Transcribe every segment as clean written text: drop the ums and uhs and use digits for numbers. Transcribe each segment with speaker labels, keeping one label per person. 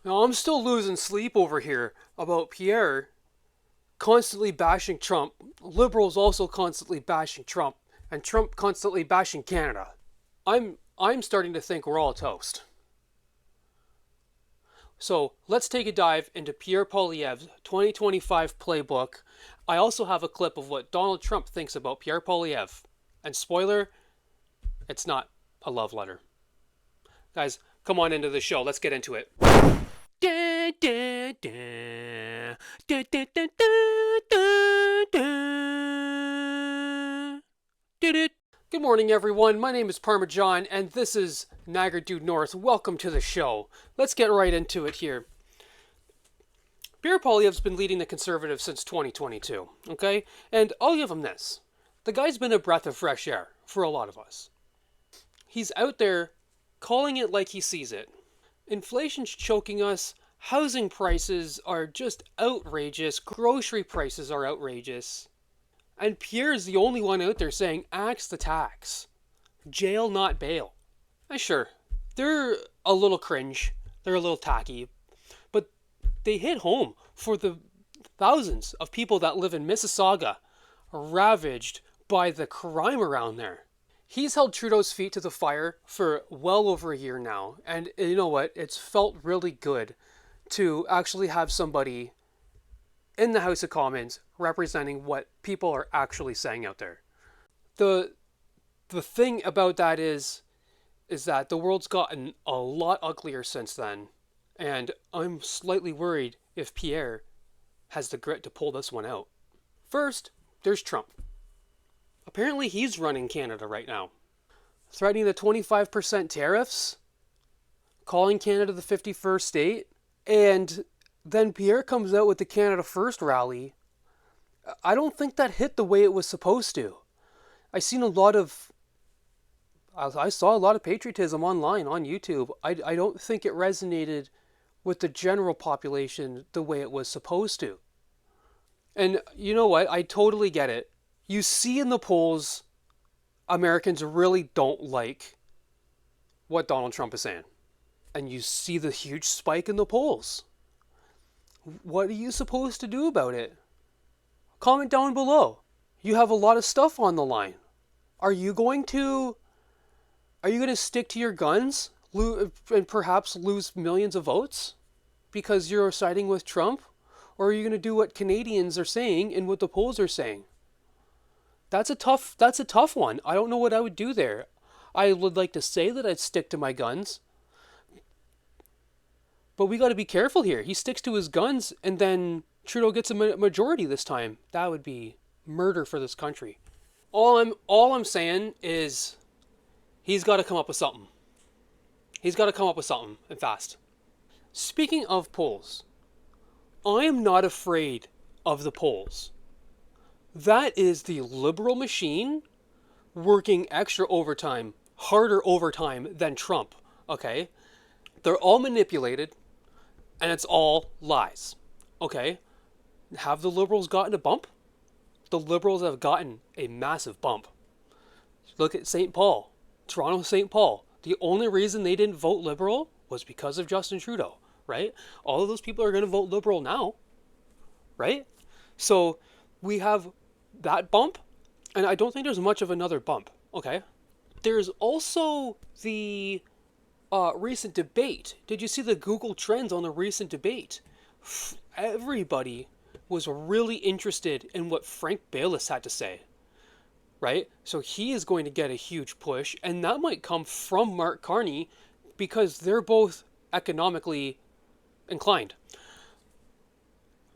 Speaker 1: Now, I'm still losing sleep over here about Pierre constantly bashing Trump, liberals also constantly bashing Trump, and Trump constantly bashing Canada. I'm starting to think we're all toast. So let's take a dive into Pierre Poilievre's 2025 playbook. I also have a clip of what Donald Trump thinks about Pierre Poilievre. And spoiler, it's not a love letter. Guys, come on into the show. Let's get into it. Good morning, everyone. My name is Parmesan, and this is Niagara Due North. Welcome to the show. Let's get right into it here. Pierre Poilievre's been leading the Conservatives since 2022, okay? And I'll give him this. The guy's been a breath of fresh air for a lot of us. He's out there calling it like he sees it. Inflation's choking us. Housing prices are just outrageous. Grocery prices are outrageous. And Pierre's the only one out there saying, axe the tax. Jail, not bail. And sure, they're a little cringe. They're a little tacky. But they hit home for the thousands of people that live in Mississauga, ravaged by the crime around there. He's held Trudeau's feet to the fire for well over a year now. And you know what? It's felt really good to actually have somebody in the House of Commons representing what people are actually saying out there. The thing about that is that the world's gotten a lot uglier since then, and I'm slightly worried if Pierre has the grit to pull this one out. First, there's Trump. Apparently he's running Canada right now, threatening the 25% tariffs, calling Canada the 51st state, and then Pierre comes out with the Canada First rally. I don't think that hit the way it was supposed to. I saw a lot of patriotism online on YouTube. I don't think it resonated with the general population the way it was supposed to. And you know what? I totally get it. You see in the polls, Americans really don't like what Donald Trump is saying. And you see the huge spike in the polls. What are you supposed to do about it? Comment down below. You have a lot of stuff on the line. Are you going to stick to your guns and perhaps lose millions of votes because you're siding with Trump? Or are you going to do what Canadians are saying and what the polls are saying? That's a tough one. I don't know what I would do there. I would like to say that I'd stick to my guns. But we got to be careful here. He sticks to his guns and then Trudeau gets a majority this time. That would be murder for this country. All I'm saying is he's got to come up with something. He's got to come up with something, and fast. Speaking of polls, I am not afraid of the polls. That is the liberal machine working extra overtime, harder overtime than Trump, okay? They're all manipulated, and it's all lies, okay? Have the Liberals gotten a bump? The Liberals have gotten a massive bump. Look at St. Paul, Toronto St. Paul. The only reason they didn't vote Liberal was because of Justin Trudeau, right? All of those people are going to vote Liberal now, right? So we have that bump, and I don't think there's much of another bump, okay? There's also the recent debate. Did you see the Google Trends on the recent debate? Everybody was really interested in what Frank Baylis had to say, right? So he is going to get a huge push, and that might come from Mark Carney because they're both economically inclined.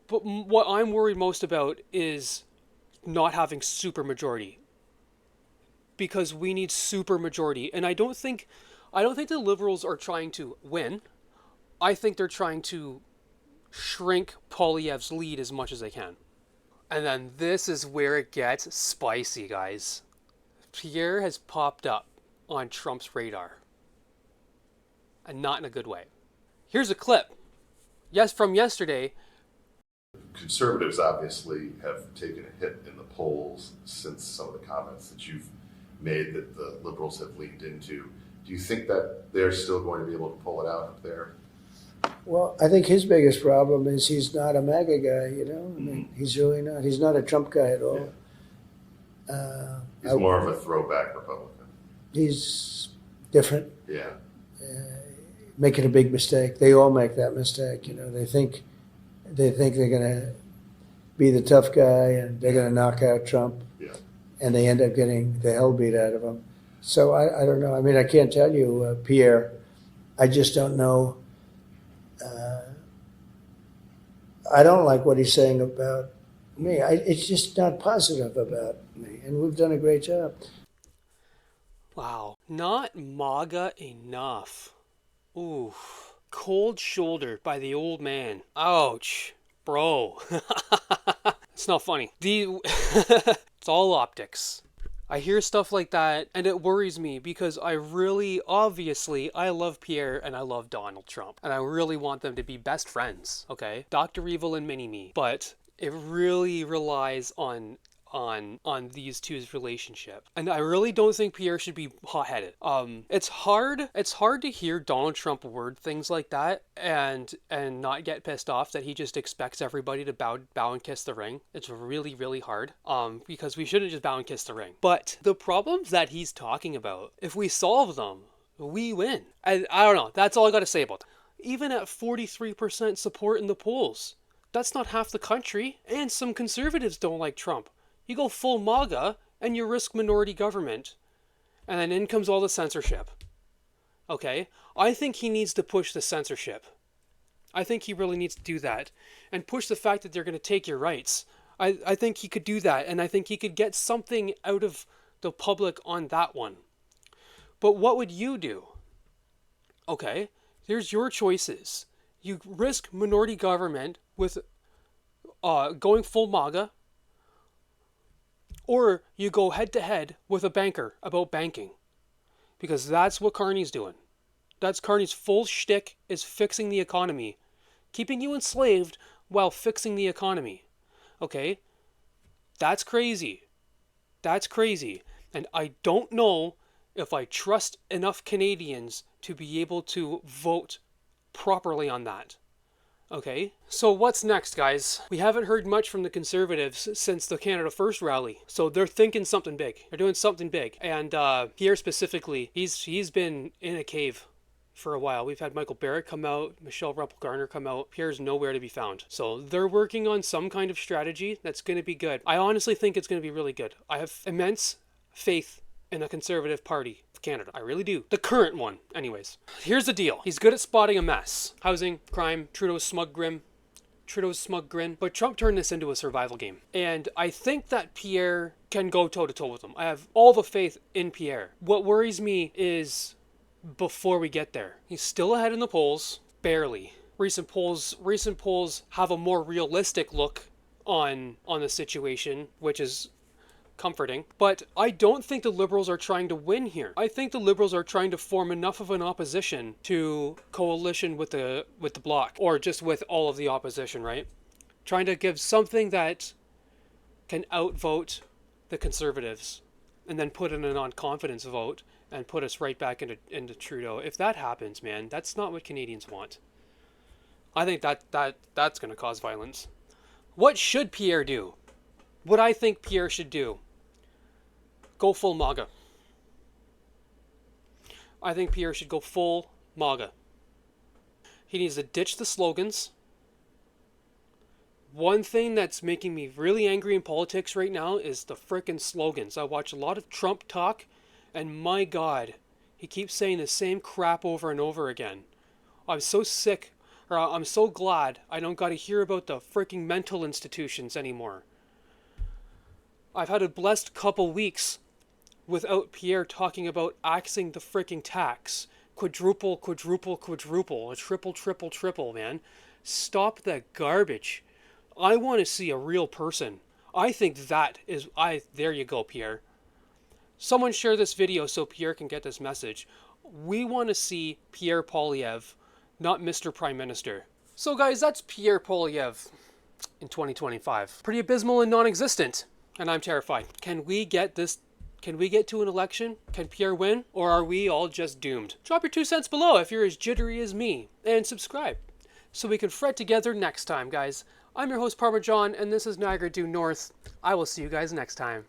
Speaker 1: But what I'm worried most about is not having supermajority, because we need supermajority, and I don't think the Liberals are trying to win. I think they're trying to shrink Poilievre's lead as much as they can. And then this is where it gets spicy, guys. Pierre has popped up on Trump's radar. And not in a good way. Here's a clip. Yes, from yesterday.
Speaker 2: Conservatives obviously have taken a hit in the polls since some of the comments that you've made that the Liberals have leaned into. Do you think that they're still going to be able to pull it out up there?
Speaker 3: Well, I think his biggest problem is he's not a MAGA guy, you know? I mean, he's really not. He's not a Trump guy at all.
Speaker 2: He's more of a throwback Republican.
Speaker 3: He's different,
Speaker 2: Yeah.
Speaker 3: making a big mistake. They all make that mistake, you know? They think they're going to be the tough guy and they're going to knock out Trump.
Speaker 2: Yeah.
Speaker 3: And they end up getting the hell beat out of him. So I don't know. I mean, I can't tell you, Pierre. I just don't know. I don't like what he's saying about me. It's just not positive about me. And we've done a great job.
Speaker 1: Wow. Not MAGA enough. Ooh. Cold shoulder by the old man. Ouch. Bro. It's not funny. It's all optics. I hear stuff like that and it worries me because I love Pierre and I love Donald Trump. And I really want them to be best friends, okay? Dr. Evil and Mini-Me. But it really relies on these two's relationship. And I really don't think Pierre should be hot-headed. It's hard to hear Donald Trump word things like that and not get pissed off that he just expects everybody to bow and kiss the ring. It's really, really hard. Because we shouldn't just bow and kiss the ring. But the problems that he's talking about, if we solve them, we win. I don't know. That's all I got to say about that. Even at 43% support in the polls, that's not half the country. And some conservatives don't like Trump. You go full MAGA and you risk minority government. And then in comes all the censorship. Okay? I think he needs to push the censorship. I think he really needs to do that. And push the fact that they're going to take your rights. I think he could do that. And I think he could get something out of the public on that one. But what would you do? Okay? Here's your choices. You risk minority government with going full MAGA. Or you go head-to-head with a banker about banking. Because that's what Carney's doing. That's Carney's full shtick, is fixing the economy. Keeping you enslaved while fixing the economy. Okay? That's crazy. That's crazy. And I don't know if I trust enough Canadians to be able to vote properly on that. Okay, so what's next, guys? We haven't heard much from the Conservatives since the Canada First rally. So they're thinking something big. They're doing something big. And Pierre specifically, he's been in a cave for a while. We've had Michael Barrett come out, Michelle Ruppel-Garner come out. Pierre's nowhere to be found. So they're working on some kind of strategy that's going to be good. I honestly think it's going to be really good. I have immense faith in a Conservative Party of Canada. I really do. The current one, anyways. Here's the deal. He's good at spotting a mess. Housing, crime, Trudeau's smug grin. But Trump turned this into a survival game. And I think that Pierre can go toe-to-toe with him. I have all the faith in Pierre. What worries me is before we get there. He's still ahead in the polls. Barely. Recent polls have a more realistic look on the situation, which is comforting. But I don't think the Liberals are trying to win here. I think the Liberals are trying to form enough of an opposition to coalition with the Bloc, or just with all of the opposition, right? Trying to give something that can outvote the Conservatives and then put in a non-confidence vote and put us right back into Trudeau. If that happens, man, that's not what Canadians want. I think that's going to cause violence. What should Pierre do? What I think Pierre should do: go full MAGA. I think Pierre should go full MAGA. He needs to ditch the slogans. One thing that's making me really angry in politics right now is the frickin' slogans. I watch a lot of Trump talk, and my God, he keeps saying the same crap over and over again. I'm so sick, or I'm so glad I don't got to hear about the frickin' mental institutions anymore. I've had a blessed couple weeks without Pierre talking about axing the frickin' tax. Quadruple, a triple, man. Stop the garbage. I want to see a real person. I think that is, there you go, Pierre. Someone share this video so Pierre can get this message. We want to see Pierre Poillievre, not Mr. Prime Minister. So guys, that's Pierre Poillievre in 2025. Pretty abysmal and non-existent. And I'm terrified. Can we get to an election? Can Pierre win? Or are we all just doomed? Drop your 2 cents below if you're as jittery as me. And subscribe. so we can fret together next time, guys. I'm your host, Parmesan, and this is Niagara Due North. I will see you guys next time.